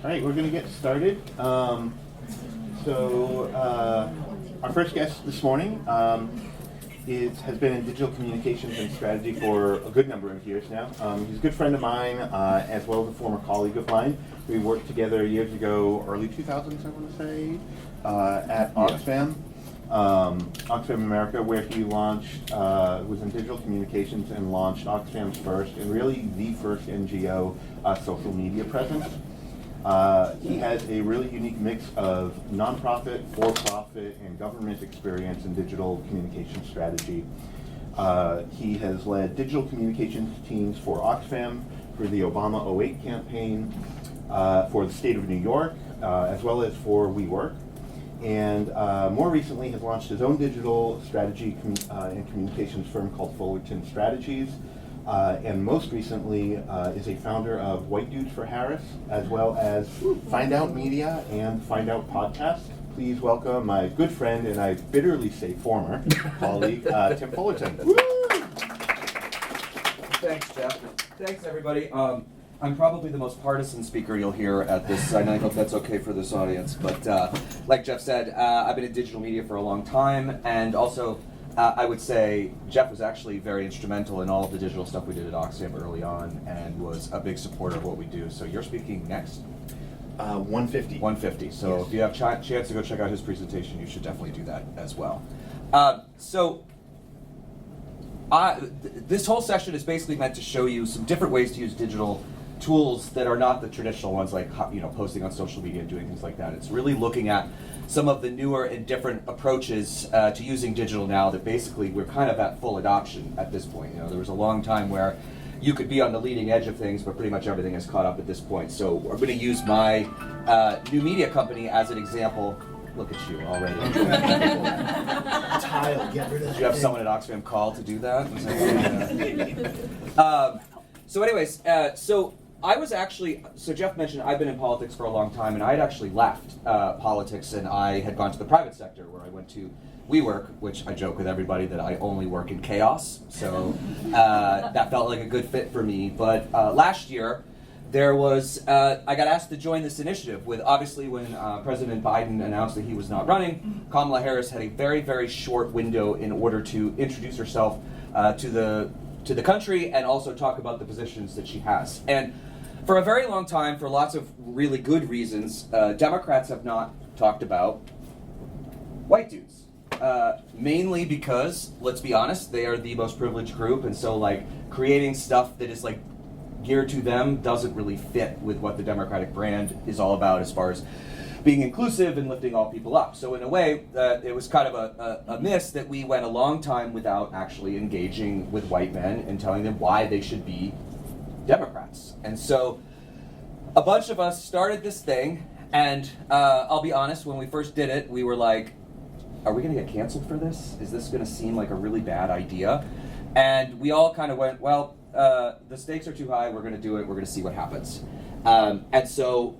All right, we're going to get started. Our first guest this morning has been in digital communications and strategy for a good number of years now. He's a good friend of mine, as well as a former colleague of mine. We worked together years ago, early 2000s, I want to say, at Oxfam. Oxfam America, where he launched, was in digital communications and launched Oxfam's first, and really the first NGO social media presence. He has a really unique mix of nonprofit, for-profit, and government experience in digital communication strategy. He has led digital communications teams for Oxfam, for the Obama 08 campaign, for the state of New York, as well as for WeWork. And more recently has launched his own digital strategy and communications firm called Fullerton Strategies. And most recently is a founder of White Dudes for Harris, as well as Find Out Media and Find Out Podcast. Please welcome my good friend, and I bitterly say former, colleague, Tim Fullerton. Thanks, Jeff. Thanks, everybody. I'm probably the most partisan speaker you'll hear at this, and I hope that's okay for this audience. But like Jeff said, I've been in digital media for a long time, and also I would say Jeff was actually very instrumental in all of the digital stuff we did at Oxfam early on, and was a big supporter of what we do. So you're speaking next? 150. 150. So yes. If you have chance to go check out his presentation, you should definitely do that as well. This whole session is basically meant to show you some different ways to use digital tools that are not the traditional ones, like posting on social media and doing things like that. It's really looking at some of the newer and different approaches to using digital now that basically we're kind of at full adoption at this point. There was a long time where you could be on the leading edge of things, but pretty much everything has caught up at this point. So we're going to use my new media company as an example. Look at you already. Tile, get rid of that. Did you have someone at Oxfam call to do that? So Jeff mentioned I've been in politics for a long time, and I had actually left politics, and I had gone to the private sector, where I went to WeWork, which I joke with everybody that I only work in chaos, so that felt like a good fit for me. But last year, I got asked to join this initiative with, obviously, when President Biden announced that he was not running, Kamala Harris had a very, very short window in order to introduce herself to the country and also talk about the positions that she has. And for a very long time, for lots of really good reasons, Democrats have not talked about white dudes. Mainly because, let's be honest, they are the most privileged group, and so creating stuff that is geared to them doesn't really fit with what the Democratic brand is all about as far as being inclusive and lifting all people up. So in a way, it was kind of a miss that we went a long time without actually engaging with white men and telling them why they should be Democrats. And so a bunch of us started this thing, and I'll be honest, when we first did it, we were like, are we going to get canceled for this? Is this going to seem like a really bad idea? And we all kind of went, well, the stakes are too high, we're going to do it, we're going to see what happens. And so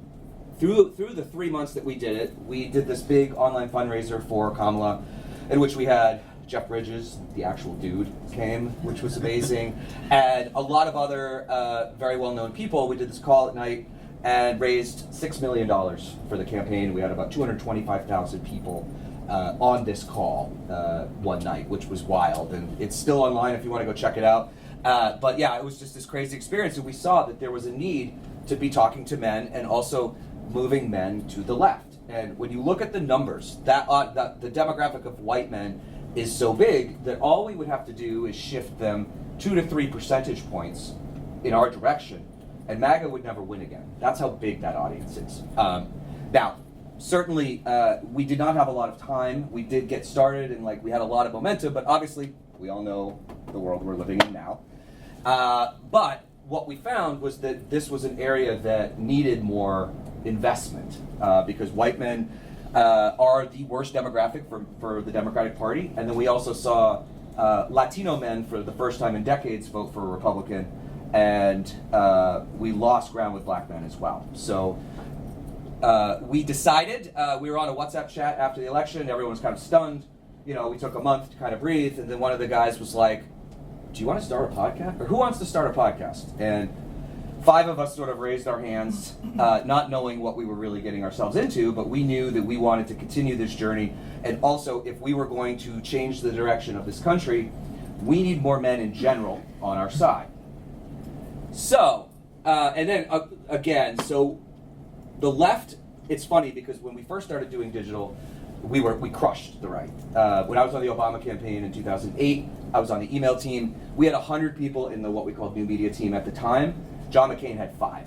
through the 3 months that we did it, we did this big online fundraiser for Kamala, in which we had Jeff Bridges, the actual dude, came, which was amazing, and a lot of other very well-known people. We did this call at night and raised $6 million for the campaign. We had about 225,000 people on this call one night, which was wild, and it's still online if you want to go check it out. But yeah, it was just this crazy experience, and we saw that there was a need to be talking to men and also moving men to the left. And when you look at the numbers, the demographic of white men is so big that all we would have to do is shift them 2 to 3 percentage points in our direction, and MAGA would never win again. That's how big that audience is. Now, certainly, we did not have a lot of time. We did get started, and we had a lot of momentum, but obviously, we all know the world we're living in now. But what we found was that this was an area that needed more investment, because white men are the worst demographic for the Democratic Party, and then we also saw Latino men for the first time in decades vote for a Republican, and we lost ground with black men as well. So we decided, we were on a WhatsApp chat after the election, everyone was kind of stunned. We took a month to kind of breathe, and then one of the guys was like, do you want to start a podcast? Or who wants to start a podcast? And 5 of us sort of raised our hands, not knowing what we were really getting ourselves into, but we knew that we wanted to continue this journey. And also, if we were going to change the direction of this country, we need more men in general on our side. So, and then again, so the left, it's funny because when we first started doing digital, we crushed the right. When I was on the Obama campaign in 2008, I was on the email team. We had 100 people in the what we called new media team at the time. John McCain had 5.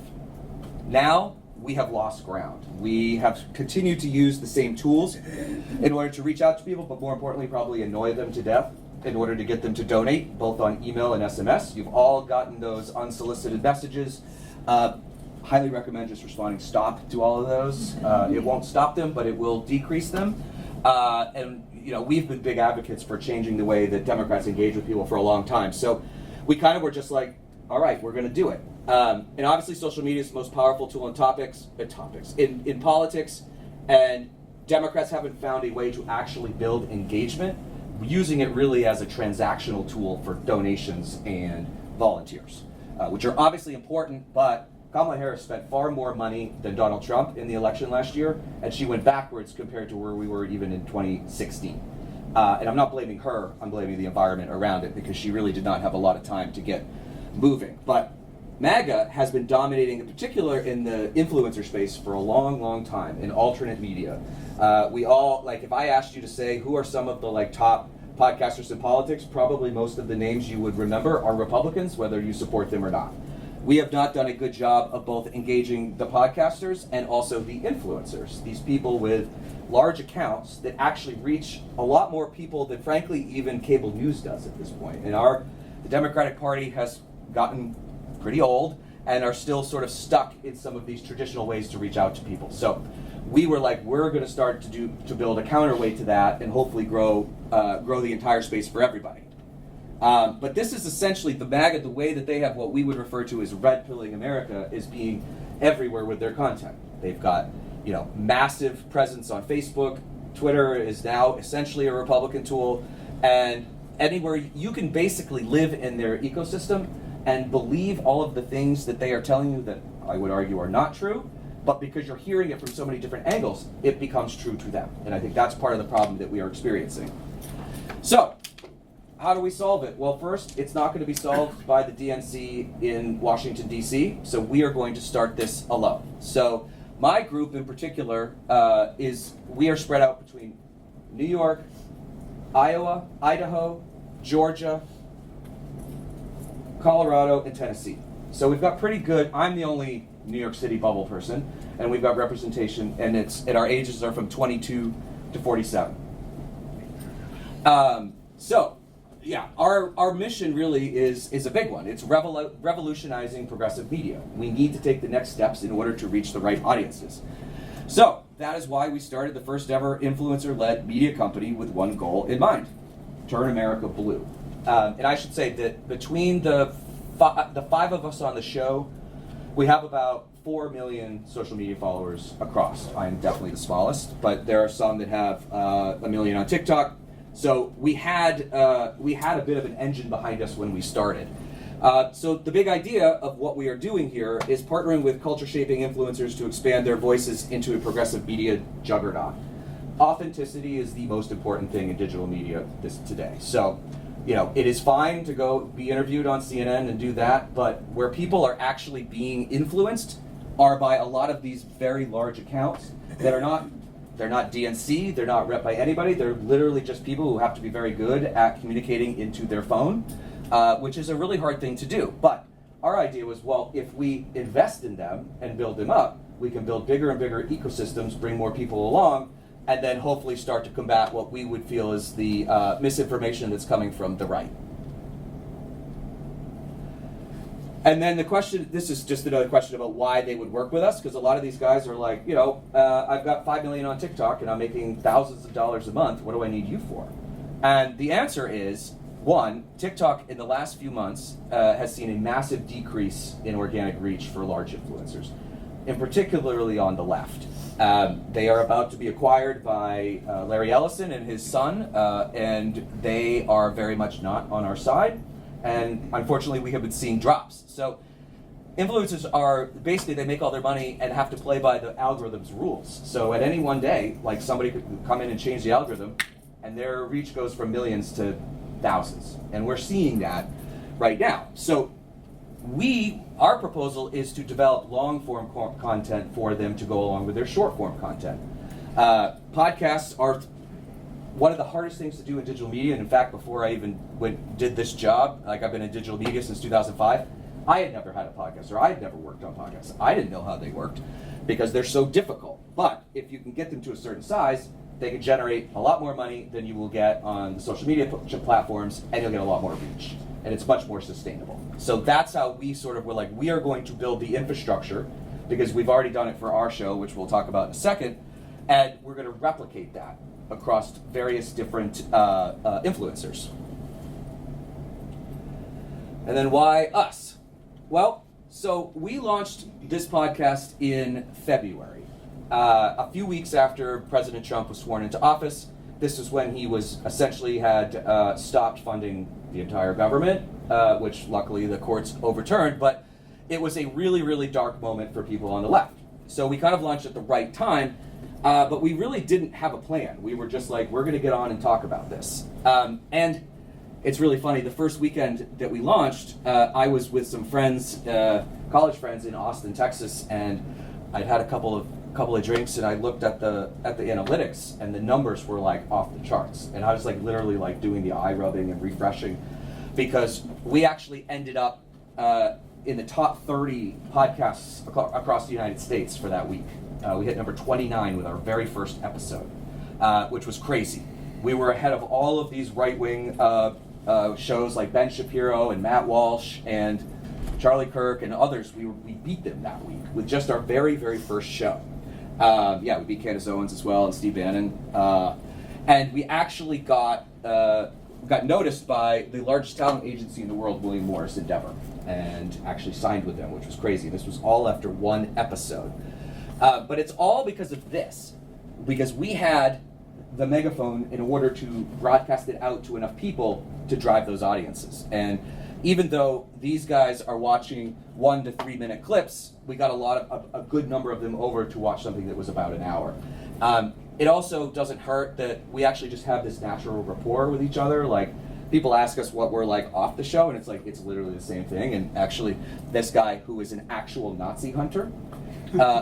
Now, we have lost ground. We have continued to use the same tools in order to reach out to people, but more importantly, probably annoy them to death in order to get them to donate, both on email and SMS. You've all gotten those unsolicited messages. Highly recommend just responding stop to all of those. It won't stop them, but it will decrease them. And we've been big advocates for changing the way that Democrats engage with people for a long time. So we kind of were just like, all right, we're going to do it. And obviously, social media is the most powerful tool in in politics, and Democrats haven't found a way to actually build engagement, using it really as a transactional tool for donations and volunteers, which are obviously important, but Kamala Harris spent far more money than Donald Trump in the election last year, and she went backwards compared to where we were even in 2016. And I'm not blaming her, I'm blaming the environment around it, because she really did not have a lot of time to get moving. But MAGA has been dominating, in particular in the influencer space, for a long, long time, in alternate media. We all, if I asked you to say who are some of the top podcasters in politics, probably most of the names you would remember are Republicans, whether you support them or not. We have not done a good job of both engaging the podcasters and also the influencers, these people with large accounts that actually reach a lot more people than, frankly, even cable news does at this point. And the Democratic Party has gotten pretty old and are still sort of stuck in some of these traditional ways to reach out to people. So we were like, we're going to start to build a counterweight to that and hopefully grow the entire space for everybody. But this is essentially the MAGA, the way that they have what we would refer to as red pilling America, is being everywhere with their content. They've got, massive presence on Facebook. Twitter is now essentially a Republican tool, and anywhere you can basically live in their ecosystem and believe all of the things that they are telling you that I would argue are not true, but because you're hearing it from so many different angles, it becomes true to them. And I think that's part of the problem that we are experiencing. So, how do we solve it? Well, first, it's not going to be solved by the DNC in Washington, D.C., so we are going to start this alone. So my group in particular we are spread out between New York, Iowa, Idaho, Georgia, Colorado, and Tennessee. So we've got pretty good, I'm the only New York City bubble person, and we've got representation, and our ages are from 22 to 47. So, yeah, our mission really is a big one. It's revolutionizing progressive media. We need to take the next steps in order to reach the right audiences. So that is why we started the first ever influencer-led media company with one goal in mind: turn America blue. And I should say that between the 5 of us on the show, we have about 4 million social media followers across. I am definitely the smallest, but there are some that have 1 million on TikTok. So we had a bit of an engine behind us when we started. So the big idea of what we are doing here is partnering with culture-shaping influencers to expand their voices into a progressive media juggernaut. Authenticity is the most important thing in digital media today. So, it is fine to go be interviewed on CNN and do that, but where people are actually being influenced are by a lot of these very large accounts that are not. They're not DNC, they're not rep by anybody, they're literally just people who have to be very good at communicating into their phone, which is a really hard thing to do. But our idea was, well, if we invest in them and build them up, we can build bigger and bigger ecosystems, bring more people along, and then hopefully start to combat what we would feel is the misinformation that's coming from the right. And then this is just another question about why they would work with us, because a lot of these guys are like, I've got 5 million on TikTok and I'm making thousands of dollars a month. What do I need you for? And the answer is, one, TikTok in the last few months has seen a massive decrease in organic reach for large influencers, and particularly on the left. They are about to be acquired by Larry Ellison and his son, and they are very much not on our side. And unfortunately, we have been seeing drops. So influencers are basically, they make all their money and have to play by the algorithm's rules. So at any one day, like somebody could come in and change the algorithm, and their reach goes from millions to thousands. And we're seeing that right now. So our proposal is to develop long-form content for them to go along with their short-form content. Podcasts are one of the hardest things to do in digital media. And in fact, before I even did this job, like I've been in digital media since 2005, I had never had a podcast, or I had never worked on podcasts. I didn't know how they worked because they're so difficult. But if you can get them to a certain size, they can generate a lot more money than you will get on the social media platforms, and you'll get a lot more reach. And it's much more sustainable. So that's how we sort of were like, we are going to build the infrastructure, because we've already done it for our show, which we'll talk about in a second, and we're going to replicate that across various different influencers. And then why us? Well, so we launched this podcast in February. A few weeks after President Trump was sworn into office. This is when he was essentially had stopped funding the entire government, which luckily the courts overturned, but it was a really, really dark moment for people on the left. So we kind of launched at the right time, but we really didn't have a plan. We were just like, we're going to get on and talk about this. And it's really funny, the first weekend that we launched, I was with some friends, college friends in Austin, Texas, and I'd had a couple of drinks, and I looked at the analytics, and the numbers were like off the charts. And I was like literally like doing the eye rubbing and refreshing, because we actually ended up in the top 30 podcasts across the United States for that week. We hit number 29 with our very first episode, which was crazy. We were ahead of all of these right-wing shows like Ben Shapiro and Matt Walsh and Charlie Kirk and others. We beat them that week with just our very, very first show. We beat Candace Owens as well and Steve Bannon. And we actually got noticed by the largest talent agency in the world, William Morris Endeavor, and actually signed with them, which was crazy. This was all after one episode. But it's all because of this, because we had the megaphone in order to broadcast it out to enough people to drive those audiences. And even though these guys are watching 1 to 3 minute clips, we got a good number of them over to watch something that was about an hour. It also doesn't hurt that we actually just have this natural rapport with each other. Like, people ask us what we're like off the show, and it's like, it's literally the same thing. And actually, this guy who is an actual Nazi hunter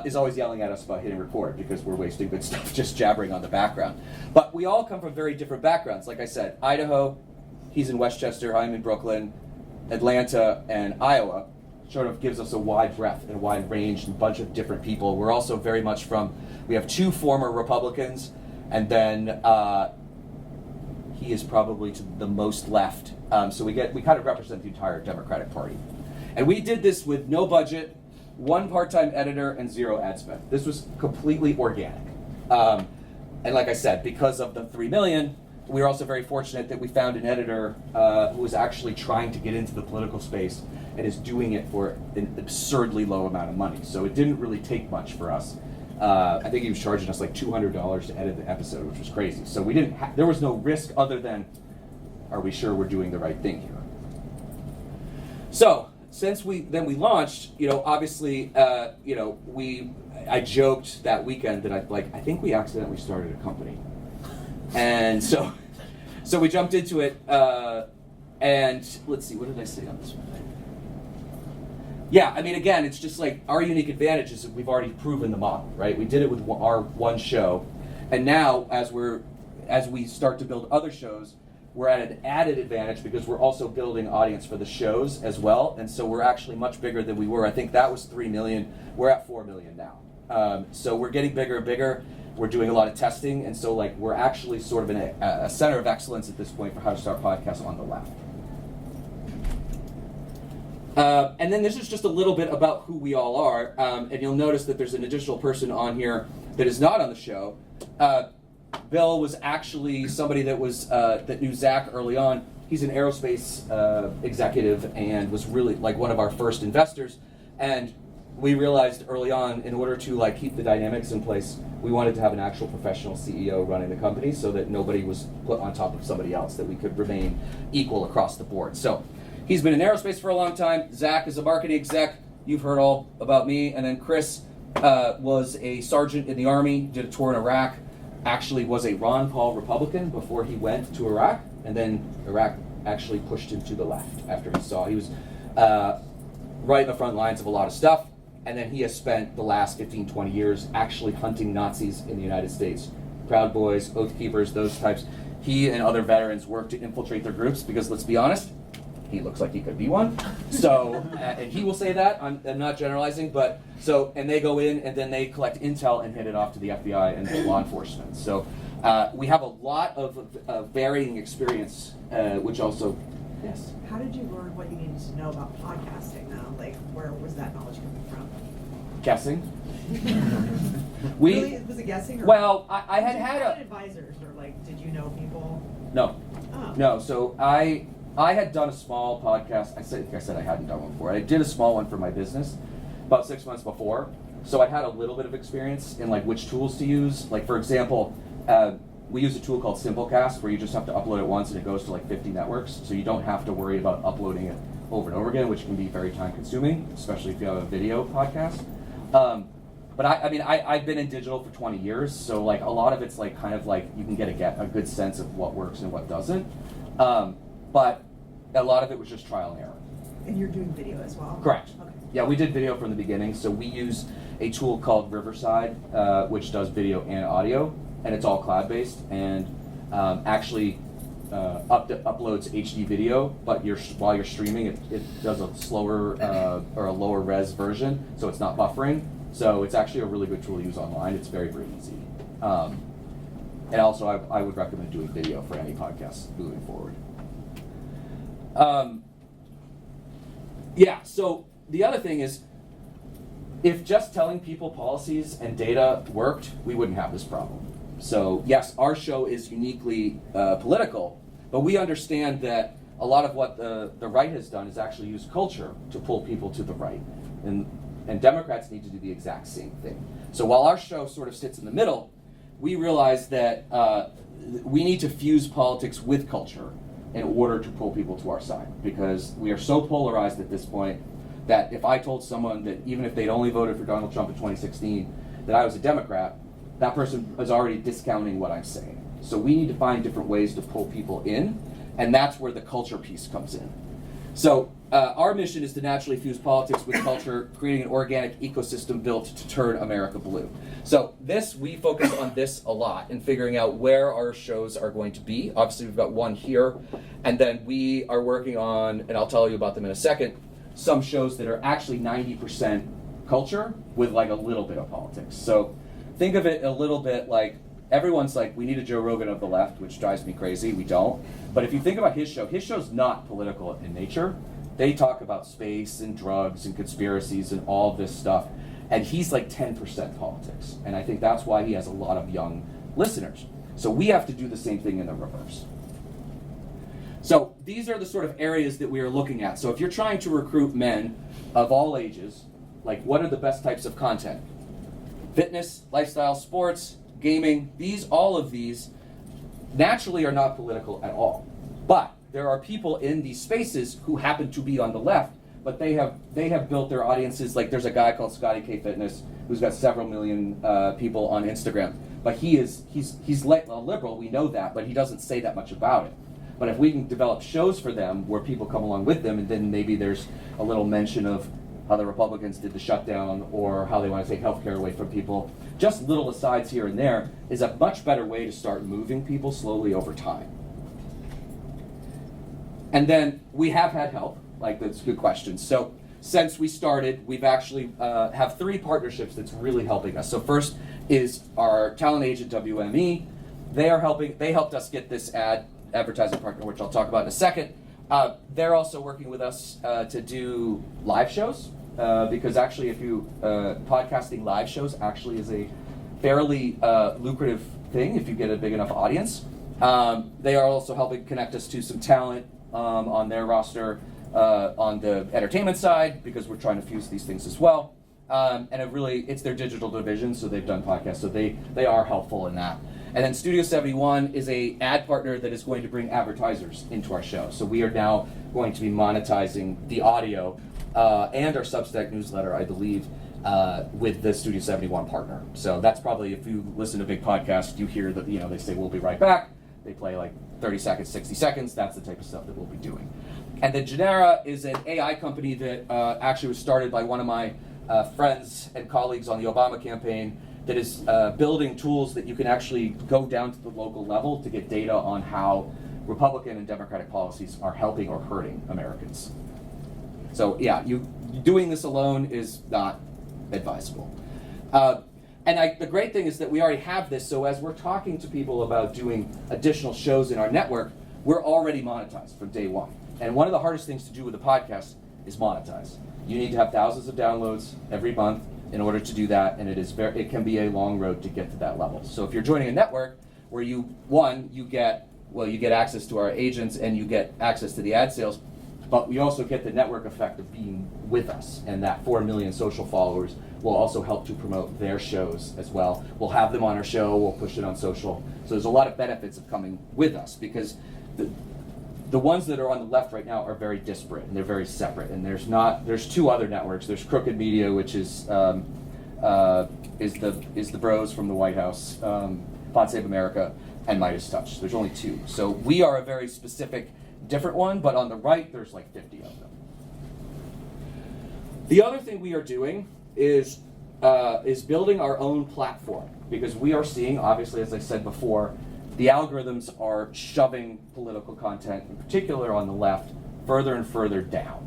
is always yelling at us about hitting record because we're wasting good stuff just jabbering on the background. But we all come from very different backgrounds. Like I said, Idaho, he's in Westchester, I'm in Brooklyn, Atlanta, and Iowa sort of gives us a wide breadth and a wide range and a bunch of different people. We're also very much we have 2 former Republicans, and then he is probably to the most left. So we kind of represent the entire Democratic Party. And we did this with no budget, 1 part-time editor, and 0 ad spend. This was completely organic. And like I said, because of the $3 million, we were also very fortunate that we found an editor who was actually trying to get into the political space and is doing it for an absurdly low amount of money. So it didn't really take much for us. I think he was charging us like $200 to edit the episode, which was crazy. So we didn't. There was no risk other than, are we sure we're doing the right thing here? So since we launched, obviously, I joked that weekend that I think we accidentally started a company, and so we jumped into it. And let's see, what did I say on this one? Yeah, I mean, again, it's just like our unique advantage is that we've already proven the model, right? We did it with our one show, and now as we start to build other shows, we're at an added advantage because we're also building audience for the shows as well, and so we're actually much bigger than we were. I think that was 3 million. We're at 4 million now. So we're getting bigger and bigger. We're doing a lot of testing, and so we're actually sort of in a center of excellence at this point for how to start podcasts on the left. And then this is just a little bit about who we all are, and you'll notice that there's an additional person on here that is not on the show. Bill was actually somebody that knew Zach early on. He's an aerospace executive and was really one of our first investors. And we realized early on, in order to keep the dynamics in place, we wanted to have an actual professional CEO running the company so that nobody was put on top of somebody else, that we could remain equal across the board. So he's been in aerospace for a long time. Zach is a marketing exec. you've heard all about me. And then Chris was a sergeant in the Army, did a tour in Iraq, actually was a Ron Paul Republican before he went to Iraq, and then Iraq actually pushed him to the left after he was right in the front lines of a lot of stuff. And then he has spent the last 15, 20 years actually hunting Nazis in the United States. Proud Boys, Oath Keepers, those types. He and other veterans work to infiltrate their groups because, let's be honest, he looks like he could be one. So, and he will say that, I'm not generalizing, but so, and they go in and then they collect intel and hand it off to the FBI and the law enforcement. So we have a lot of varying experience, which also, yes? How did you learn what you needed to know about podcasting though? Like, where was that knowledge coming from? Guessing. Really? Was it guessing? Or Well, I had did you had have a... advisors, or like, did you know people? No. Oh. No, so I had done a small podcast. I think I said I hadn't done one before. I did a small one for my business about 6 months before. So I had a little bit of experience in like which tools to use. Like for example, we use a tool called Simplecast where you just have to upload it once and it goes to like 50 networks. So you don't have to worry about uploading it over and over again, which can be very time consuming, especially if you have a video podcast. But I've been in digital for 20 years, so like a lot of it's like kind of like you can get a good sense of what works and what doesn't. But a lot of it was just trial and error. And you're doing video as well? Correct. Okay. Yeah, we did video from the beginning, so we use a tool called Riverside, which does video and audio, and it's all cloud-based, and actually uploads HD video, but while you're streaming, it does a slower or a lower res version, so it's not buffering. So it's actually a really good tool to use online. It's very, very easy. And also, I would recommend doing video for any podcast moving forward. Yeah, so the other thing is, if just telling people policies and data worked, we wouldn't have this problem. So yes, our show is uniquely political, but we understand that a lot of what the right has done is actually use culture to pull people to the right. And Democrats need to do the exact same thing. So while our show sort of sits in the middle, we realize that we need to fuse politics with culture in order to pull people to our side, because we are so polarized at this point that if I told someone that even if they'd only voted for Donald Trump in 2016, that I was a Democrat, that person is already discounting what I'm saying. So we need to find different ways to pull people in, and that's where the culture piece comes in. So our mission is to naturally fuse politics with culture, creating an organic ecosystem built to turn America blue. So we focus on this a lot and figuring out where our shows are going to be. Obviously, we've got one here, and then we are working on, and I'll tell you about them in a second, some shows that are actually 90% culture with like a little bit of politics. So think of it a little bit like, everyone's like, we need a Joe Rogan of the left, which drives me crazy. We don't. But if you think about his show's not political in nature. They talk about space and drugs and conspiracies and all this stuff. And he's like 10% politics. And I think that's why he has a lot of young listeners. So we have to do the same thing in the reverse. So these are the sort of areas that we are looking at. So if you're trying to recruit men of all ages, like what are the best types of content? Fitness, lifestyle, sports, gaming, all of these naturally are not political at all. But there are people in these spaces who happen to be on the left, but they have built their audiences. Like there's a guy called Scotty K Fitness who's got several million people on Instagram. But he's like a liberal, we know that, but he doesn't say that much about it. But if we can develop shows for them where people come along with them, and then maybe there's a little mention of how the Republicans did the shutdown or how they want to take healthcare away from people, just little asides here and there is a much better way to start moving people slowly over time. And then we have had help, like that's a good question. So since we started, we've actually have 3 partnerships that's really helping us. So first is our talent agent, WME. They helped us get this advertising partner, which I'll talk about in a second. They're also working with us to do live shows, because actually if you, podcasting live shows actually is a fairly lucrative thing if you get a big enough audience. They are also helping connect us to some talent on their roster on the entertainment side, because we're trying to fuse these things as well. And it's their digital division, so they've done podcasts, so they are helpful in that. And then Studio 71 is a ad partner that is going to bring advertisers into our show. So we are now going to be monetizing the audio and our Substack newsletter, I believe, with the Studio 71 partner. So that's probably, if you listen to big podcasts, you hear that, they say we'll be right back. They play like 30 seconds, 60 seconds. That's the type of stuff that we'll be doing. And then Genera is an AI company that actually was started by one of my friends and colleagues on the Obama campaign that is building tools that you can actually go down to the local level to get data on how Republican and Democratic policies are helping or hurting Americans. So yeah, doing this alone is not advisable. The great thing is that we already have this, so as we're talking to people about doing additional shows in our network, we're already monetized from day one. And one of the hardest things to do with a podcast is monetize. You need to have thousands of downloads every month in order to do that, and it can be a long road to get to that level. So if you're joining a network where you get access to our agents and you get access to the ad sales, but we also get the network effect of being with us, and that 4 million social followers will also help to promote their shows as well. We'll have them on our show, we'll push it on social. So there's a lot of benefits of coming with us, because the ones that are on the left right now are very disparate and they're very separate. And there's two other networks. There's Crooked Media, which is the bros from the White House, Pod Save America, and Midas Touch. There's only two. So we are a very specific, different one, but on the right, there's like 50 of them. The other thing we are doing is building our own platform, because we are seeing, obviously, as I said before, the algorithms are shoving political content, in particular on the left, further and further down.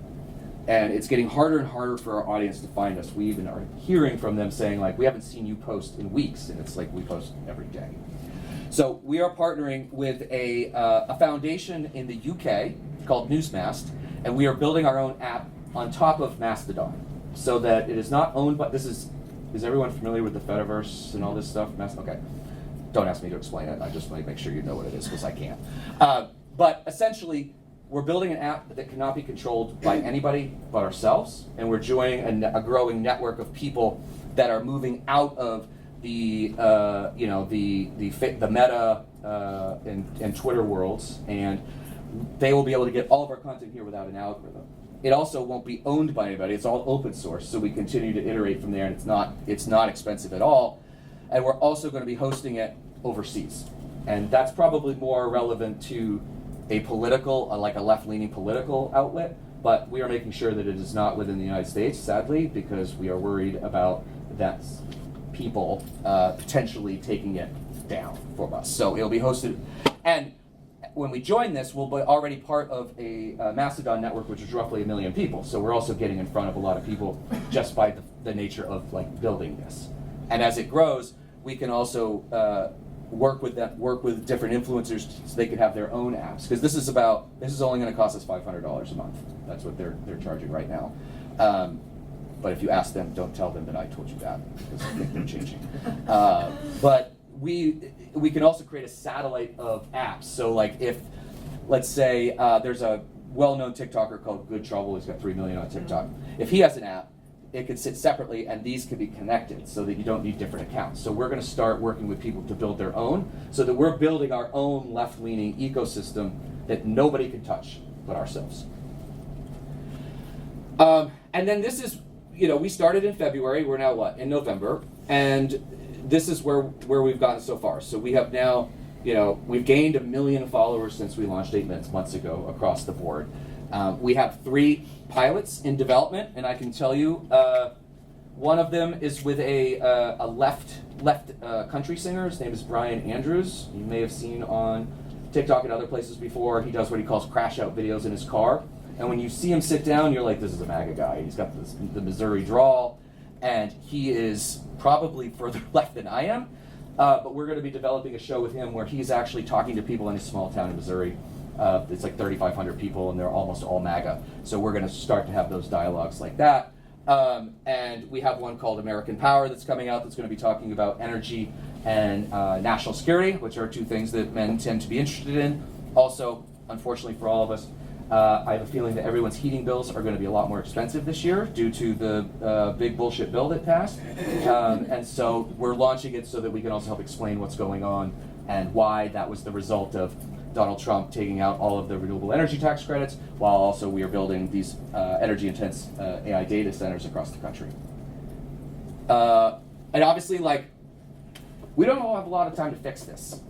And it's getting harder and harder for our audience to find us. We even are hearing from them saying, like, we haven't seen you post in weeks, and it's like we post every day. So we are partnering with a foundation in the UK called Newsmast, and we are building our own app on top of Mastodon, so that it is not owned by, is everyone familiar with the Fediverse and all this stuff? Okay. Don't ask me to explain it. I just want to make sure you know what it is, because I can't. But essentially, we're building an app that cannot be controlled by anybody but ourselves, and we're joining a growing network of people that are moving out of the Meta and Twitter worlds, and they will be able to get all of our content here without an algorithm. It also won't be owned by anybody. It's all open source, so we continue to iterate from there, and it's not expensive at all. And we're also going to be hosting it overseas. And that's probably more relevant to a political, like a left-leaning political outlet, but we are making sure that it is not within the United States, sadly, because we are worried about that people potentially taking it down from us. So it'll be hosted, and when we join this, we'll be already part of a Mastodon network, which is roughly 1 million people. So we're also getting in front of a lot of people just by the nature of like building this. And as it grows, we can also work with different influencers so they can have their own apps. Because this is only going to cost us $500 a month. That's what they're charging right now. But if you ask them, don't tell them that I told you that, because I think they're changing. But we can also create a satellite of apps. So like if, let's say there's a well-known TikToker called Good Trouble, he's got 3 million on TikTok. If he has an app, it could sit separately, and these can be connected so that you don't need different accounts. So we're going to start working with people to build their own, so that we're building our own left-leaning ecosystem that nobody can touch but ourselves. And then this is, we started in February, we're now in November, and this is where we've gotten so far. So we have now, we've gained 1 million followers since we launched 8 months ago across the board. We have 3 pilots in development, and I can tell you, one of them is with a left country singer. His name is Brian Andrews. You may have seen on TikTok and other places before. He does what he calls crash out videos in his car. And when you see him sit down, you're like, this is a MAGA guy. He's got the Missouri drawl, and he is probably further left than I am. But we're going to be developing a show with him where he's actually talking to people in a small town in Missouri. It's like 3,500 people, and they're almost all MAGA. So we're going to start to have those dialogues like that. And we have one called American Power that's coming out that's going to be talking about energy and national security, which are 2 things that men tend to be interested in. Also, unfortunately for all of us, I have a feeling that everyone's heating bills are going to be a lot more expensive this year due to the big bullshit bill that passed. And so we're launching it so that we can also help explain what's going on and why that was the result of Donald Trump taking out all of the renewable energy tax credits, while also we are building these energy-intense AI data centers across the country. And obviously, like, we don't have a lot of time to fix this.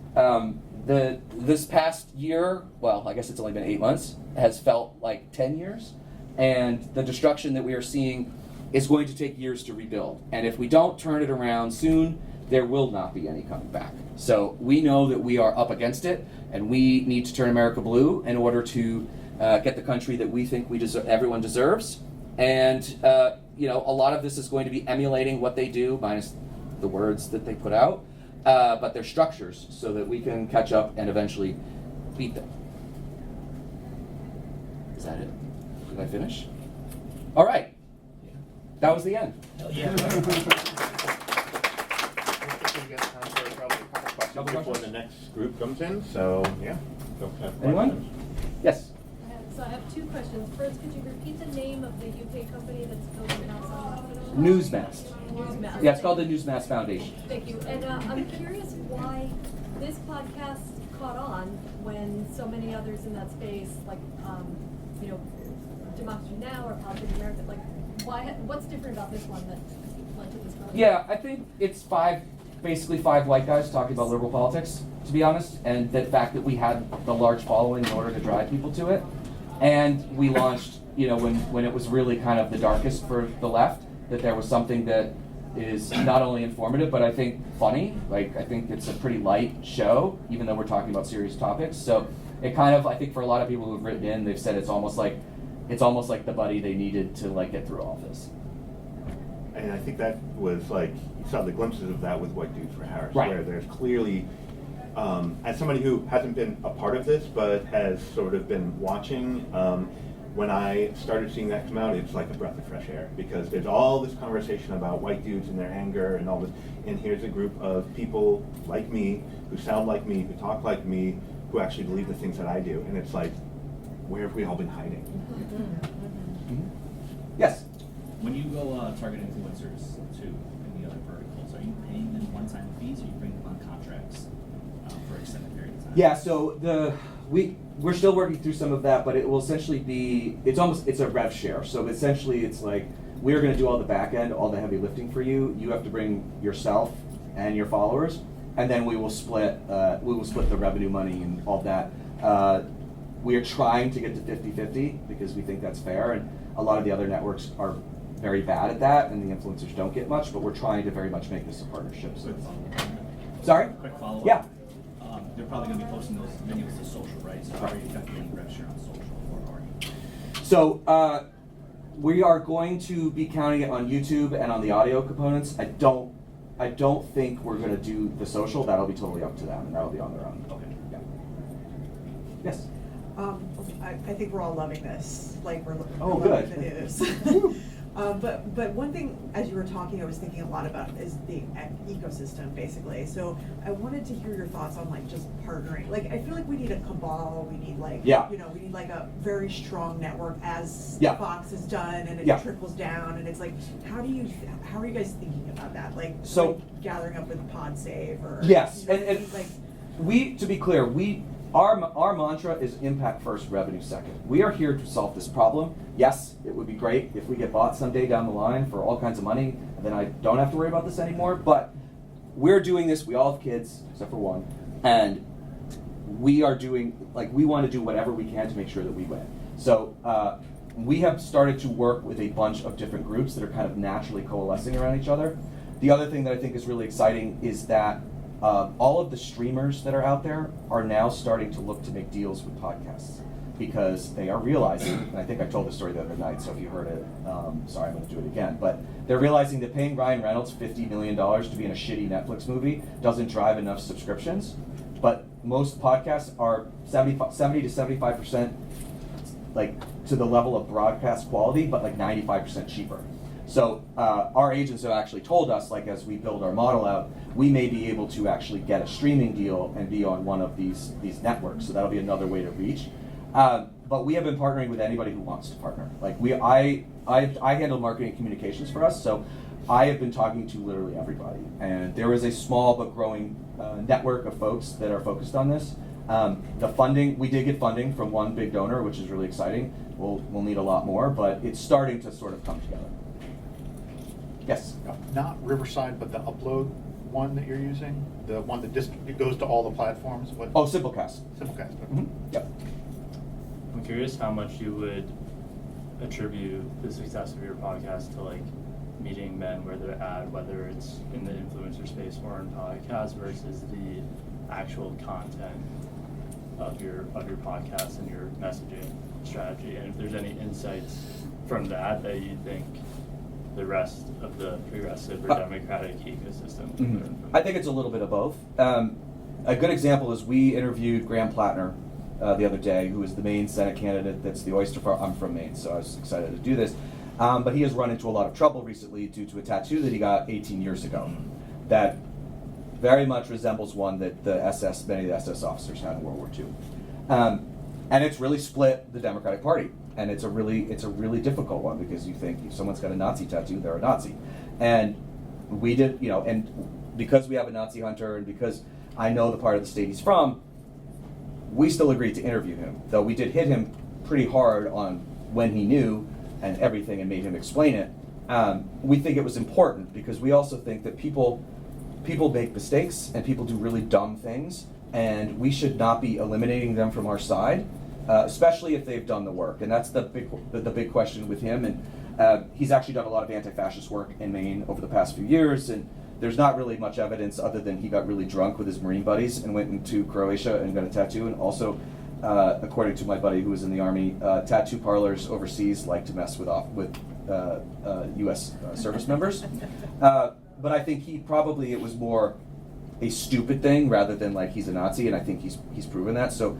This past year, well, I guess it's only been 8 months, has felt like 10 years. And the destruction that we are seeing is going to take years to rebuild. And if we don't turn it around soon, there will not be any coming back. So we know that we are up against it, and we need to turn America blue in order to get the country that we think everyone deserves. And you know, a lot of this is going to be emulating what they do, minus the words that they put out, but their structures, so that we can catch up and eventually beat them. Is that it? Did I finish? All right. That was the end. Hell yeah. We got time for probably a couple questions before the next group comes in. So yeah, folks have Anyone? questions. Yes. So I have 2 questions. First, could you repeat the name of the UK company that's building the house on Newsmast. Newsmast. Yeah, it's called the Newsmast Foundation. Thank you. And I'm curious why this podcast caught on when so many others in that space, like, you know, Democracy Now! Or Politics America, like, what's different about this one that led to this growth? Yeah, I think it's basically five white guys talking about liberal politics, to be honest, and the fact that we had the large following in order to drive people to it. And we launched, you know, when it was really kind of the darkest for the left, that there was something that is not only informative, but I think funny. Like, I think it's a pretty light show, even though we're talking about serious topics. So it kind of, I think for a lot of people who've written in, they've said it's almost like the buddy they needed to, like, get through all this. And I think that was like, you saw the glimpses of that with White Dudes for Harris, Right. where there's clearly, as somebody who hasn't been a part of this, but has sort of been watching, when I started seeing that come out, it's like a breath of fresh air, because there's all this conversation about white dudes and their anger and all this, and here's a group of people like me, who sound like me, who talk like me, who actually believe the things that I do, and it's like, where have we all been hiding? Yes? When you go target influencers too in the other verticals, are you paying them one-time fees, or you bring them on contracts for extended period of time? Yeah, so we're still working through some of that, but it will essentially be, it's a rev share. So essentially it's like, we're gonna do all the back end, all the heavy lifting for you. You have to bring yourself and your followers, and then we will split the revenue money and all that. We are trying to get to 50-50 because we think that's fair, and a lot of the other networks are very bad at that, and the influencers don't get much, but we're trying to very much make this a partnership. So. Quick follow-up. Sorry? Quick follow-up. Yeah. They're probably going to be posting those videos to social, right? So how are you calculating rev share on social, or are you? So we are going to be counting it on YouTube and on the audio components. I don't think we're going to do the social. That'll be totally up to them, and that'll be on their own. Okay. Yeah. Yes. I think we're all loving this. Like, we're Oh, loving good. the news. But one thing, as you were talking, I was thinking a lot about is the ecosystem, basically. So I wanted to hear your thoughts on, like, just partnering. Like, I feel like we need a cabal. We need, like, Yeah. you know, we need like a very strong network, as Yeah. Fox has done, and it Yeah. trickles down. And it's like, how are you guys thinking about that? Like, So- like gathering up with PodSave or Yes, you know, and like. to be clear, our mantra is impact first, revenue second. We are here to solve this problem. Yes, it would be great if we get bought someday down the line for all kinds of money, and then I don't have to worry about this anymore, but we're doing this, we all have kids, except for one, and we are doing, like, we want to do whatever we can to make sure that we win. So we have started to work with a bunch of different groups that are kind of naturally coalescing around each other. The other thing that I think is really exciting is that all of the streamers that are out there are now starting to look to make deals with podcasts, because they are realizing, and I think I told the story the other night, so if you heard it, sorry, I'm going to do it again, but they're realizing that paying Ryan Reynolds $50 million to be in a shitty Netflix movie doesn't drive enough subscriptions, but most podcasts are 70 to 75% like to the level of broadcast quality, but like 95% cheaper. So our agents have actually told us, like, as we build our model out, we may be able to actually get a streaming deal and be on one of these networks. So that'll be another way to reach. But we have been partnering with anybody who wants to partner. Like, I handle marketing and communications for us, so I have been talking to literally everybody. And there is a small but growing network of folks that are focused on this. The funding, we did get funding from one big donor, which is really exciting. We'll need a lot more, but it's starting to sort of come together. Yes? Not Riverside, but the upload one that you're using? The one that just it goes to all the platforms? What? Oh, Simplecast. Simplecast. Okay. Mm-hmm. Yep. I'm curious how much you would attribute the success of your podcast to like meeting men where they're at, whether it's in the influencer space or in podcasts versus the actual content of your podcast and your messaging strategy, and if there's any insights from that you think the rest of the progressive or democratic ecosystem can learn from. I think it's a little bit of both. A good example is we interviewed Graham Plattner the other day, who is the Maine Senate candidate that's the oyster farm. I'm from Maine, so I was excited to do this. But he has run into a lot of trouble recently due to a tattoo that he got 18 years ago that very much resembles one that many of the SS officers had in World War II. And it's really split the Democratic Party. And it's a really difficult one, because you think if someone's got a Nazi tattoo, they're a Nazi. And we did, and because we have a Nazi hunter and because I know the part of the state he's from, we still agreed to interview him, though we did hit him pretty hard on when he knew and everything and made him explain it. We think it was important because we also think that people make mistakes and people do really dumb things, and we should not be eliminating them from our side, especially if they've done the work. And that's the big question with him. And he's actually done a lot of anti-fascist work in Maine over the past few years, and there's not really much evidence other than he got really drunk with his Marine buddies and went into Croatia and got a tattoo. And also, according to my buddy who was in the Army, tattoo parlors overseas like to mess with U.S. service members. But I think it was more a stupid thing rather than like he's a Nazi, and I think he's proven that. So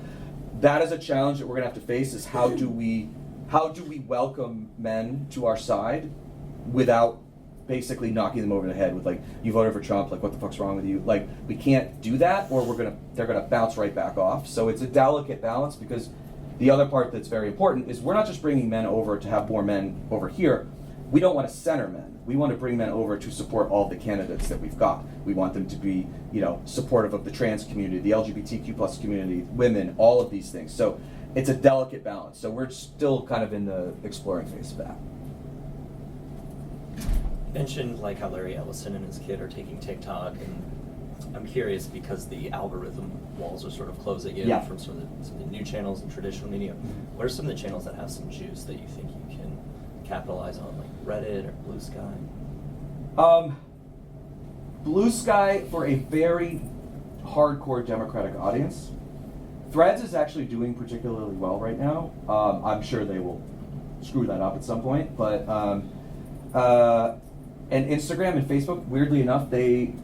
that is a challenge that we're gonna have to face: is how do we welcome men to our side without basically knocking them over the head with like, you voted for Trump, like what the fuck's wrong with you? Like, we can't do that, or they're gonna bounce right back off. So it's a delicate balance, because the other part that's very important is we're not just bringing men over to have more men over here. We don't want to center men. We want to bring men over to support all the candidates that we've got. We want them to be, supportive of the trans community, the LGBTQ plus community, women, all of these things. So it's a delicate balance. So we're still kind of in the exploring phase of that. Mentioned like how Larry Ellison and his kid are taking TikTok, and I'm curious because the algorithm walls are sort of closing in from some of the new channels and traditional media. What are some of the channels that have some juice that you think you can capitalize on, like Reddit or Blue Sky? Blue Sky for a very hardcore Democratic audience. Threads is actually doing particularly well right now. I'm sure they will screw that up at some point, but and Instagram and Facebook, weirdly enough, they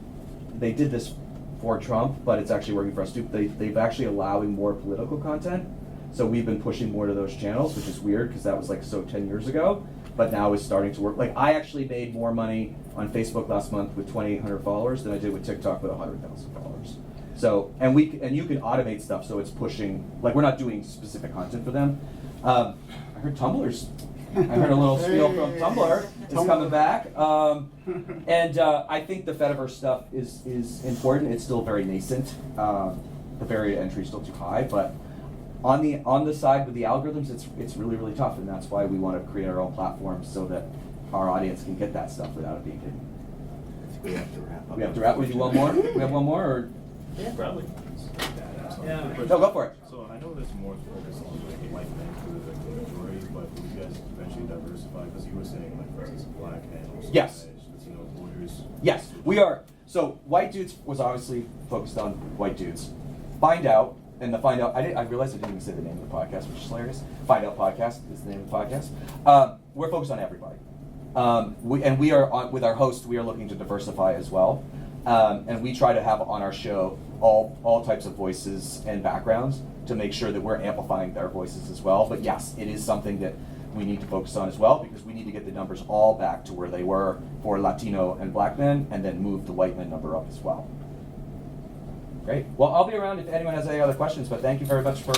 did this for Trump, but it's actually working for us too. They've actually allowing more political content, so we've been pushing more to those channels, which is weird because that was like 10 years ago, but now it's starting to work. Like, I actually made more money on Facebook last month with 2,800 followers than I did with TikTok with 100,000 followers. So, and you can automate stuff, so it's pushing. Like, we're not doing specific content for them. I heard I heard a little spiel from Tumblr is coming back, and I think the Fediverse stuff is important. It's still very nascent. The barrier to entry is still too high, but on the side with the algorithms, it's really, really tough, and that's why we want to create our own platform so that our audience can get that stuff without it being hidden. We have to wrap up. We have to wrap. We do one more. We have one more, or Probably. Yeah. no? Go for it. So I know there's more focus on like white men for the majority, but would you guys eventually diversify? Because you were saying like for instance black and also Yes. Latino voters. Yes, we are. So White Dudes was obviously focused on white dudes. Find Out, and I realized I didn't even say the name of the podcast, which is hilarious. Find Out Podcast is the name of the podcast. We're focused on everybody. We are with our host, we are looking to diversify as well. And we try to have on our show all types of voices and backgrounds to make sure that we're amplifying their voices as well. But yes, it is something that we need to focus on as well, because we need to get the numbers all back to where they were for Latino and black men, and then move the white men number up as well. Great. Well, I'll be around if anyone has any other questions, but thank you very much for